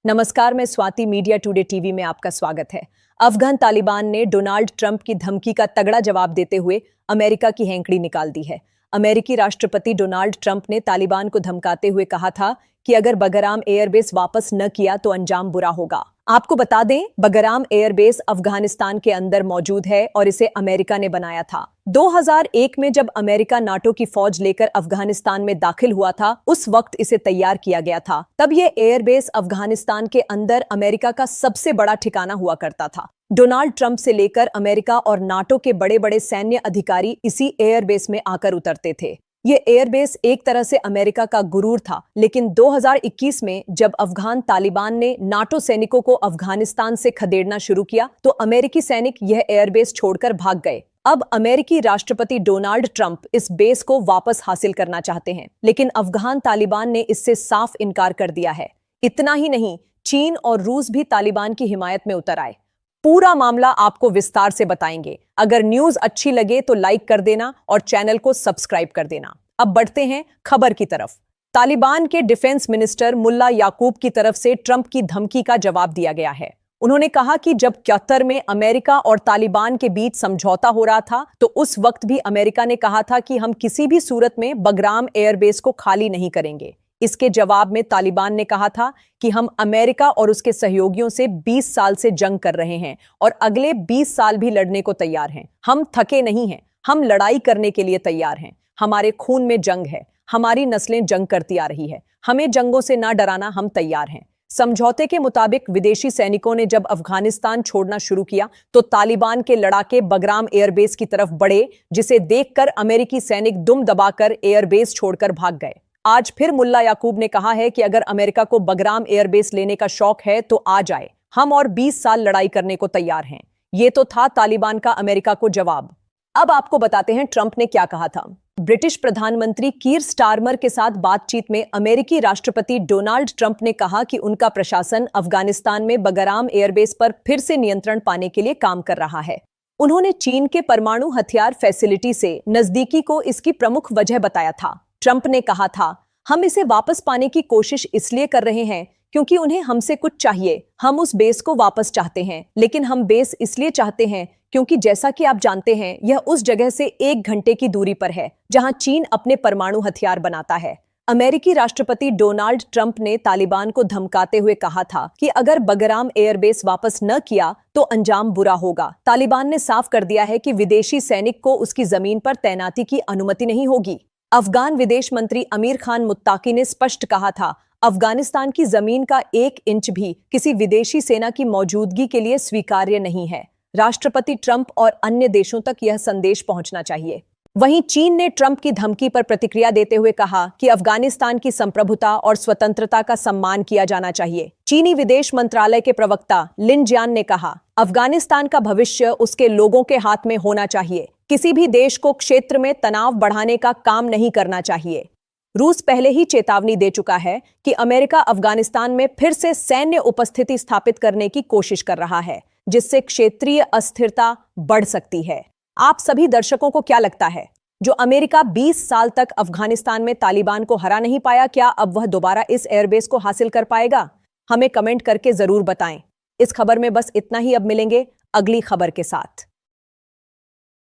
नमस्कार, मैं Swati, media today TV में आपका स्वागत है। अफगान तालिबान ने डोनाल्ड ट्रंप की धमकी का तगड़ा जवाब देते हुए अमेरिका की हैंकड़ी निकाल दी है। अमेरिकी राष्ट्रपति डोनाल्ड ट्रंप ने तालिबान को धमकाते हुए कहा था कि अगर बगराम एयरबेस वापस न किया तो अंजाम बुरा होगा। आपको बता दें, बगराम एयरबेस अफगानिस्तान के अंदर मौजूद है और इसे अमेरिका ने बनाया था। 2001 में जब अमेरिका नाटो की फौज लेकर अफगानिस्तान में दाखिल हुआ था, उस वक्त इसे तैयार किया गया था। तब यह एयरबेस अफगानिस्तान के अंदर अमेरिका का सबसे बड़ा ठिकाना हुआ करता था। डोनाल्ड ट्रंप से लेकर अमेरिका और नाटो के बड़े बड़े सैन्य अधिकारी इसी एयरबेस में आकर उतरते थे। ये एयरबेस एक तरह से अमेरिका का गुरूर था, लेकिन 2021 में जब अफगान तालिबान ने नाटो सैनिकों को अफगानिस्तान से खदेड़ना शुरू किया तो अमेरिकी सैनिक यह एयरबेस छोड़कर भाग गए। अब अमेरिकी राष्ट्रपति डोनाल्ड ट्रंप इस बेस को वापस हासिल करना चाहते हैं, लेकिन अफगान तालिबान ने इससे साफ इनकार कर दिया है। इतना ही नहीं, चीन और रूस भी तालिबान की हिमायत में उतर आए। पूरा मामला आपको विस्तार से बताएंगे। अगर न्यूज़ अच्छी लगे तो लाइक कर देना और चैनल को सब्सक्राइब कर देना। अब बढ़ते हैं खबर की तरफ। तालिबान के डिफेंस मिनिस्टर मुल्ला याकूब की तरफ से ट्रंप की धमकी का जवाब दिया गया है। उन्होंने कहा कि जब क्वार्टर में अमेरिका और तालिबान के बीच समझौता हो रहा था तो उस वक्त भी अमेरिका ने कहा था कि हम किसी भी सूरत में बगराम एयरबेस को खाली नहीं करेंगे। इसके जवाब में तालिबान ने कहा था कि हम अमेरिका और उसके सहयोगियों से 20 साल से जंग कर रहे हैं और अगले 20 साल भी लड़ने को तैयार हैं। हम थके नहीं हैं, हम लड़ाई करने के लिए तैयार हैं। हमारे खून में जंग है, हमारी नस्लें जंग करती आ रही है। हमें जंगों से ना डराना, हम तैयार हैं। समझौते के मुताबिक विदेशी सैनिकों ने जब अफगानिस्तान छोड़ना शुरू किया तो तालिबान के लड़ाके बगराम एयरबेस की तरफ बढ़े, जिसे देखकर अमेरिकी सैनिक दुम दबाकर एयरबेस छोड़कर भाग गए। आज फिर मुल्ला याकूब ने कहा है कि अगर अमेरिका को बगराम एयरबेस लेने का शौक है तो आ जाए, हम और 20 साल लड़ाई करने को तैयार हैं। ये तो था तालिबान का अमेरिका को जवाब। अब आपको बताते हैं ट्रंप ने क्या कहा था। ब्रिटिश प्रधानमंत्री कीर स्टारमर के साथ बातचीत में अमेरिकी राष्ट्रपति डोनाल्ड ट्रंप ने कहा कि उनका प्रशासन अफगानिस्तान में बगराम एयरबेस पर फिर से नियंत्रण पाने के लिए काम कर रहा है। उन्होंने चीन के परमाणु हथियार फैसिलिटी से नजदीकी को इसकी प्रमुख वजह बताया था। ट्रंप ने कहा था, हम इसे वापस पाने की कोशिश इसलिए कर रहे हैं क्योंकि उन्हें हमसे कुछ चाहिए। हम उस बेस को वापस चाहते हैं, लेकिन हम बेस इसलिए चाहते हैं क्योंकि जैसा कि आप जानते हैं, यह उस जगह से 1 घंटे की दूरी पर है जहां चीन अपने परमाणु हथियार बनाता है। अमेरिकी राष्ट्रपति डोनाल्ड ट्रंप ने तालिबान को धमकाते हुए कहा था कि अगर बगराम एयरबेस वापस न किया तो अंजाम बुरा होगा। तालिबान ने साफ कर दिया है कि विदेशी सैनिक को उसकी जमीन पर तैनाती की अनुमति नहीं होगी। अफगान विदेश मंत्री अमीर खान मुत्ताकी ने स्पष्ट कहा था, अफगानिस्तान की जमीन का 1 इंच भी किसी विदेशी सेना की मौजूदगी के लिए स्वीकार्य नहीं है। राष्ट्रपति ट्रंप और अन्य देशों तक यह संदेश पहुंचना चाहिए। वहीं चीन ने ट्रंप की धमकी पर प्रतिक्रिया देते हुए कहा कि अफगानिस्तान की संप्रभुता और स्वतंत्रता का सम्मान किया जाना चाहिए। चीनी विदेश मंत्रालय के प्रवक्ता लिन जियान ने कहा, अफगानिस्तान का भविष्य उसके लोगों के हाथ में होना चाहिए। किसी भी देश को क्षेत्र में तनाव बढ़ाने का काम नहीं करना चाहिए। रूस पहले ही चेतावनी दे चुका है कि अमेरिका अफगानिस्तान में फिर से सैन्य उपस्थिति स्थापित करने की कोशिश कर रहा है, जिससे क्षेत्रीय अस्थिरता बढ़ सकती है। आप सभी दर्शकों को क्या लगता है, जो अमेरिका 20 साल तक अफगानिस्तान में तालिबान को हरा नहीं पाया, क्या अब वह दोबारा इस एयरबेस को हासिल कर पाएगा? हमें कमेंट करके जरूर बताएं। इस खबर में बस इतना ही। अब मिलेंगे अगली खबर के साथ।